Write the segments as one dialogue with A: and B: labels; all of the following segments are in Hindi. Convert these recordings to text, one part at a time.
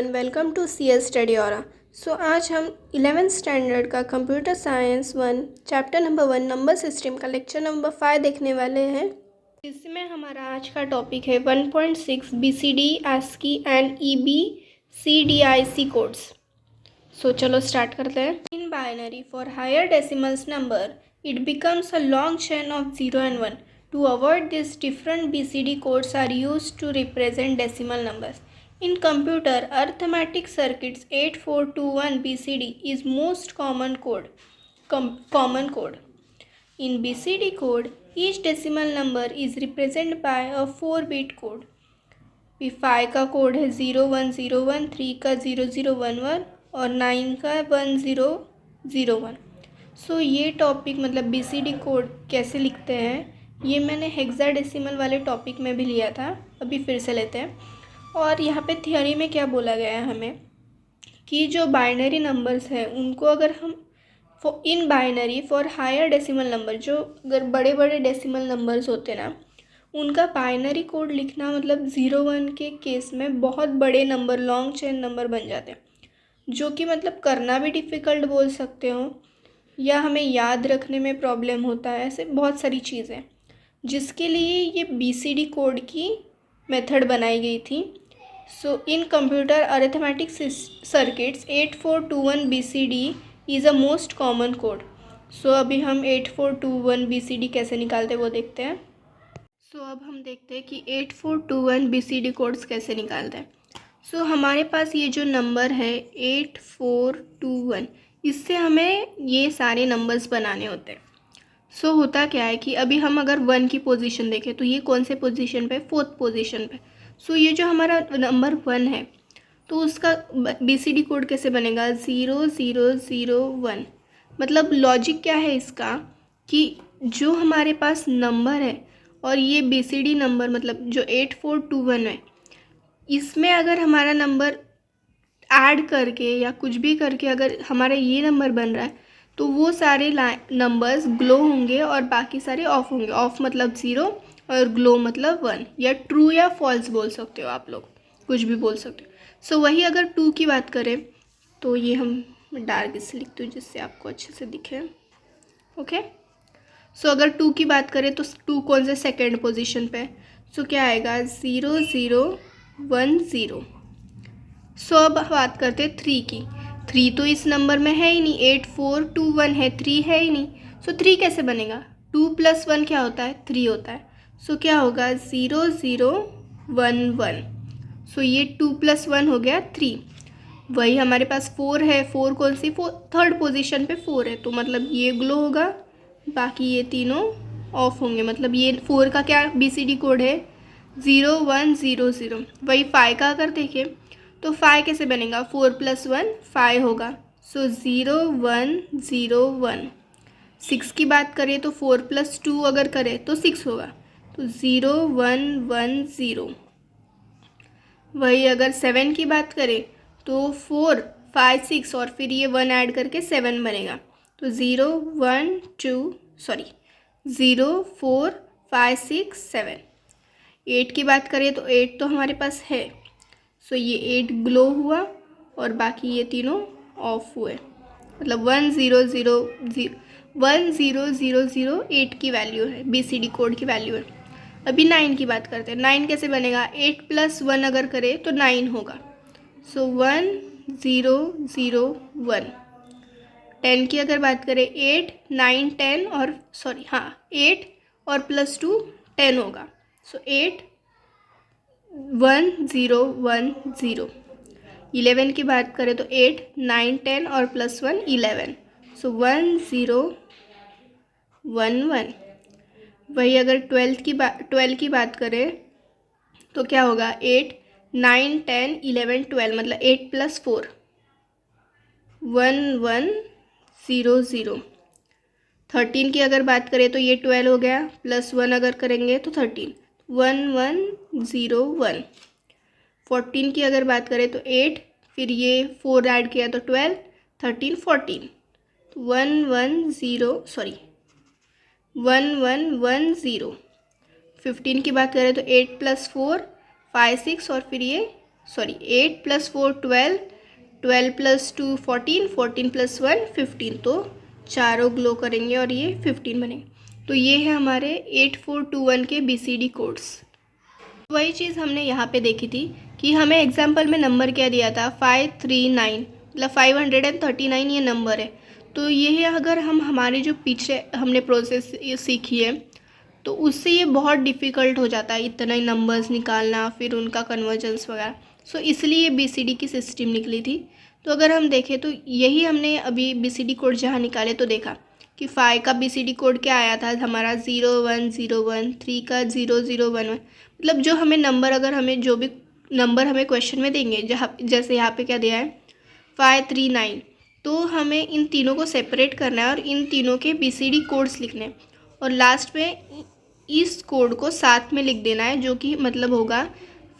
A: Welcome to CS study aura. So आज हम 11th स्टैंडर्ड का computer science 1 chapter number 1 number system का लेक्चर नंबर 5 देखने वाले हैं। इसमें हमारा आज का टॉपिक है 1.6 BCD ASCII and EBCDIC codes. So चलो स्टार्ट करते हैं। In binary for higher decimals number it becomes a long chain of 0 and 1. To avoid this, different BCD codes are used to represent decimal numbers. In computer arithmetic circuits, 8421 BCD is most common code. In BCD code, each decimal number is represented by a 4-bit code. 5 का कोड है 0101, 3 का 0011 और 9 का 1001. सो ये टॉपिक मतलब BCD कोड कैसे लिखते हैं ये मैंने हेक्साडेसिमल वाले टॉपिक में भी लिया था, अभी फिर से लेते हैं। और यहाँ पे थियोरी में क्या बोला गया है हमें कि जो बाइनरी नंबर्स हैं उनको अगर हम इन binary for higher decimal number, जो अगर बड़े बड़े डेसिमल नंबर्स होते हैं ना, उनका बाइनरी कोड लिखना मतलब 01 के केस में बहुत बड़े नंबर, लॉन्ग चेन नंबर बन जाते हैं, जो कि मतलब करना भी डिफ़िकल्ट बोल सकते हो या हमें याद रखने में प्रॉब्लम होता है। ऐसे बहुत सारी चीज़ें जिसके लिए ये BCD कोड की मेथड बनाई गई थी। So in computer arithmetic circuits 8421 BCD is a most common code. So अभी हम 8421 BCD कैसे निकालते हैं वो देखते हैं। सो अब हम देखते हैं कि 8421 BCD कोड्स कैसे निकालते हैं। सो हमारे पास ये जो नंबर है 8421, इससे हमें ये सारे नंबर्स बनाने होते हैं। सो होता क्या है कि अभी हम अगर 1 की पोजीशन देखें तो ये कौन से पोजीशन पे, 4th पोजीशन पे। सो ये जो हमारा नंबर 1 है तो उसका BCD कोड कैसे बनेगा 0001। मतलब लॉजिक क्या है इसका कि जो हमारे पास नंबर है और ये BCD नंबर मतलब जो 8421 है, इसमें अगर हमारा नंबर ऐड करके या कुछ भी करके अगर हमारा ये नंबर बन रहा है तो वो सारे नंबर्स ग्लो होंगे और बाकी सारे ऑफ होंगे। ऑफ मतलब 0 और ग्लो मतलब 1, या ट्रू या फॉल्स बोल सकते हो, आप लोग कुछ भी बोल सकते हो। सो वही अगर 2 की बात करें तो ये हम डार्क इससे लिखते हो जिससे आपको अच्छे से दिखे। ओके, सो अगर 2 की बात करें तो 2 कौन से सेकेंड पोजीशन पे, सो क्या आएगा 0010। सो अब बात करते हैं 3 की। 3 तो इस नंबर में है ही नहीं, 8421 है, 3 है ही नहीं। सो 3 कैसे बनेगा, 2 + 1 क्या होता है 3 होता है। सो क्या होगा 0011। सो ये 2 + 1 हो गया 3। वही हमारे पास 4 है, 4 कौन सी, 3rd पोजीशन पे 4 है, तो मतलब ये ग्लो होगा, बाकी ये तीनों ऑफ होंगे। मतलब ये 4 का क्या BCD कोड है 0100। वही 5 का अगर देखें तो 5 कैसे बनेगा, 4 + 1 5 होगा। सो 0101। 6 की बात करें तो 4 + 2 अगर करें तो 6 होगा, तो 0110। वही अगर 7 की बात करें तो 4 5 6 और फिर ये 1 ऐड करके 7 बनेगा, तो 04 5 6 7। 8 की बात करें तो 8 तो हमारे पास है, सो ये 8 ग्लो हुआ और बाकी ये तीनों ऑफ हुए। मतलब 100008 की वैल्यू है, BCD कोड की वैल्यू है। अभी 9 की बात करते हैं। 9 कैसे बनेगा, 8 + 1 अगर करें तो 9 होगा, सो 1001। 10 की अगर बात करें 8 9 10 और 8 और +2 10 होगा, सो 81010। 11 की बात करें तो 8 9 10 और +1 11, सो 1011। वही अगर 12 की बात करें तो क्या होगा 8 9 10 11 12, मतलब 8 + 4 1100। 13 की अगर बात करें तो ये 12 हो गया, +1 अगर करेंगे तो 13 1101। 14 की अगर बात करें तो 8 फिर ये 4 ऐड किया तो 12 13 14, 1110। 15 की बात करें तो 8 + 4 5 6 और फिर ये सॉरी 8 + 4 12, 12 + 2 14, 14 + 1 15, तो चारों ग्लो करेंगे और ये 15 बनेंगे। तो ये है हमारे 8421 के BCD कोड्स। वही चीज़ हमने यहाँ पे देखी थी कि हमें एग्जाम्पल में नंबर क्या दिया था 539, मतलब 539 ये नंबर है। तो ये अगर हम हमारे जो पीछे हमने प्रोसेस ये सीखी है तो उससे ये बहुत डिफ़िकल्ट हो जाता है इतना ही नंबर्स निकालना, फिर उनका कन्वर्जन्स वगैरह। सो इसलिए BCD की सिस्टम निकली थी। तो अगर हम देखें तो यही हमने अभी BCD कोड जहाँ निकाले तो देखा कि 5 का BCD कोड क्या आया था हमारा 0101, 3 का 0011। मतलब जो हमें नंबर, अगर हमें जो भी नंबर हमें क्वेश्चन में देंगे, जहाँ जैसे यहाँ पे क्या दिया है 539, तो हमें इन तीनों को सेपरेट करना है और इन तीनों के BCD कोड्स लिखने हैं और लास्ट में इस कोड को साथ में लिख देना है, जो कि मतलब होगा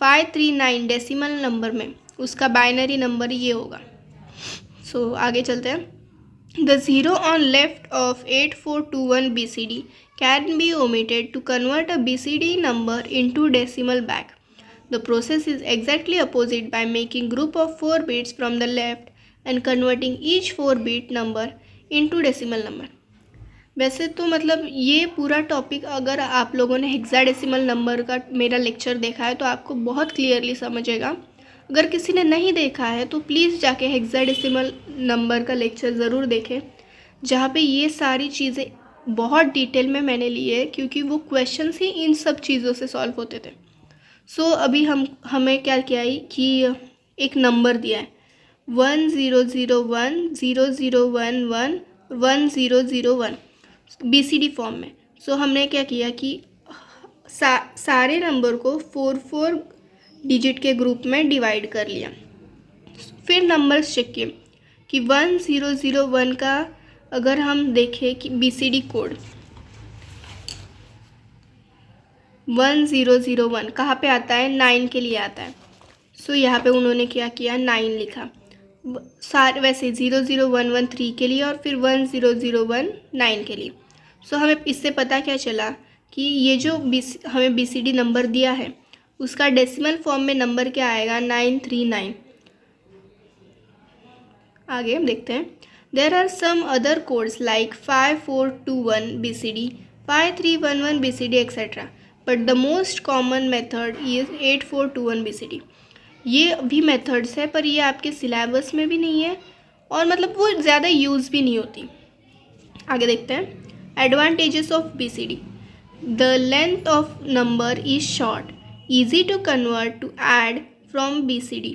A: 539 डेसिमल नंबर में उसका बाइनरी नंबर ये होगा। सो आगे चलते हैं। The zero on left of 8421 BCD can be omitted to convert a BCD number into decimal back. The process is exactly opposite by making group of 4 bits from the left and converting each 4-bit number into decimal number. वैसे तो मतलब ये पूरा टॉपिक अगर आप लोगों ने हेक्साडेसिमल नंबर का मेरा लेक्चर देखा है तो आपको बहुत क्लियरली समझेगा। अगर किसी ने नहीं देखा है तो प्लीज़ जाके हेक्साडेसिमल नंबर का लेक्चर ज़रूर देखें, जहाँ पे ये सारी चीज़ें बहुत डिटेल में मैंने ली है, क्योंकि वो क्वेश्चंस ही इन सब चीज़ों से सॉल्व होते थे। सो अभी हमें क्या किया है कि एक नंबर दिया है 1001, 0011, 1001 BCD फॉर्म में। सो हमने क्या किया कि सारे नंबर को 4 डिजिट के ग्रुप में डिवाइड कर लिया। फिर नंबर्स चेक किए कि 1001 का अगर हम देखें कि BCD कोड 1001 कहाँ पे आता है, 9 के लिए आता है। सो यहाँ पे उन्होंने क्या किया 9 लिखा, सारे वैसे 00113 के लिए और फिर 1001 9 के लिए। सो हमें इससे पता क्या चला कि ये जो हमें BCD नंबर दिया है उसका डेसिमल फॉर्म में नंबर क्या आएगा 939। आगे हम देखते हैं। There are some other codes like 5421 BCD, 5311 BCD etcetera, but the most common method is 8421 BCD। ये भी मेथड्स है पर ये आपके सिलेबस में भी नहीं है और मतलब वो ज़्यादा यूज़ भी नहीं होती। आगे देखते हैं। Advantages of BCD। The length of number is short, easy to convert to add from BCD,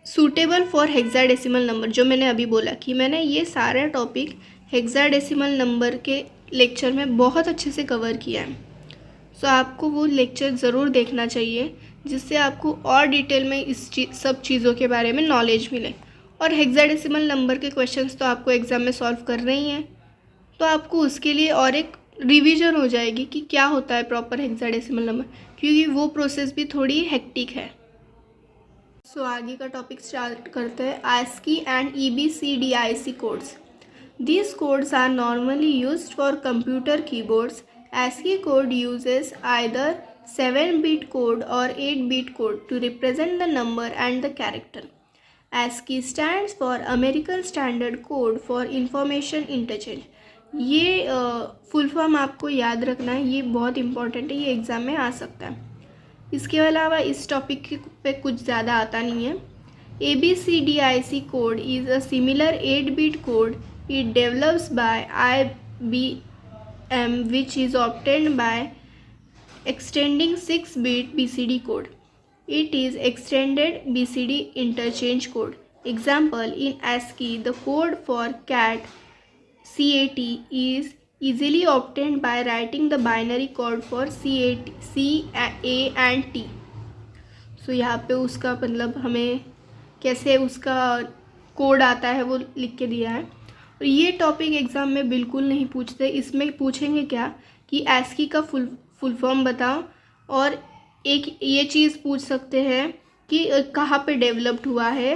A: suitable for hexadecimal number. जो मैंने अभी बोला कि मैंने ये सारा टॉपिक हेक्साडेसिमल नंबर के लेक्चर में बहुत अच्छे से कवर किया है। सो आपको वो लेक्चर ज़रूर देखना चाहिए, जिससे आपको और डिटेल में इस सब चीज़ों के बारे में नॉलेज मिले। और हेक्साडेसिमल नंबर के क्वेश्चंस तो आपको एग्ज़ाम में सॉल्व करने ही हैं, तो आपको उसके लिए और एक रिवीजन हो जाएगी कि क्या होता है प्रॉपर हेक्साडेसिमल नंबर, क्योंकि वो प्रोसेस भी थोड़ी हेक्टिक है। सो आगे का टॉपिक स्टार्ट करते हैं। ASCII and EBCDIC codes. These codes are normally used for computer keyboards. ASCII code uses either 7-bit code or 8-bit code to represent the number and the character. ASCII stands for American Standard Code for Information Interchange. ये फुल फॉर्म आपको याद रखना है, ये बहुत इंपॉर्टेंट है, ये एग्ज़ाम में आ सकता है। इसके अलावा इस टॉपिक पे कुछ ज़्यादा आता नहीं है। ABCDIC code is a similar 8-bit code. It develops by IBM, which is obtained by extending 6-bit BCD code. It is extended BCD interchange code. Example, in ASCII, the code for CAT is easily obtained by writing the binary code for CAT, C, A and T. सो यहाँ पे उसका मतलब हमें कैसे उसका कोड आता है वो लिख के दिया है। और ये टॉपिक एग्ज़ाम में बिल्कुल नहीं पूछते। इसमें पूछेंगे क्या कि ASCII का फुल फॉर्म बताओ, और एक ये चीज़ पूछ सकते हैं कि कहाँ पे डेवलप्ड हुआ है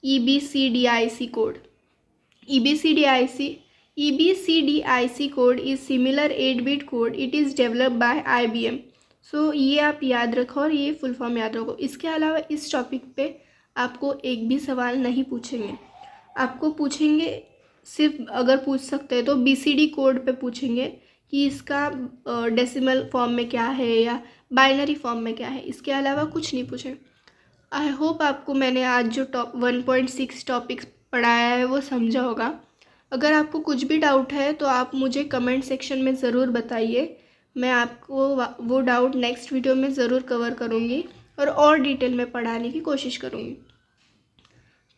A: EBCDIC code. EBCDIC code is similar 8-bit code. It is developed by IBM. सो ये आप याद रखो और ये फुल फॉर्म याद रखो। इसके अलावा इस टॉपिक पे आपको एक भी सवाल नहीं पूछेंगे। आपको पूछेंगे सिर्फ, अगर पूछ सकते हैं तो BCD कोड पे पूछेंगे कि इसका डेसिमल फॉर्म में क्या है या बाइनरी फॉर्म में क्या है। इसके अलावा कुछ नहीं पूछे। आई होप आपको मैंने आज जो 1.6 टॉपिक्स पढ़ाया है वो समझा होगा। अगर आपको कुछ भी डाउट है तो आप मुझे कमेंट सेक्शन में ज़रूर बताइए। मैं आपको वो डाउट नेक्स्ट वीडियो में ज़रूर कवर करूँगी और डिटेल में पढ़ाने की कोशिश करूँगी।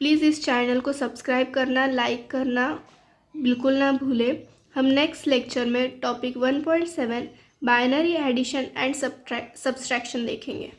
A: प्लीज़ इस चैनल को सब्सक्राइब करना, लाइक करना बिल्कुल ना भूलें। हम नेक्स्ट लेक्चर में topic 1.7 binary addition and subtraction देखेंगे।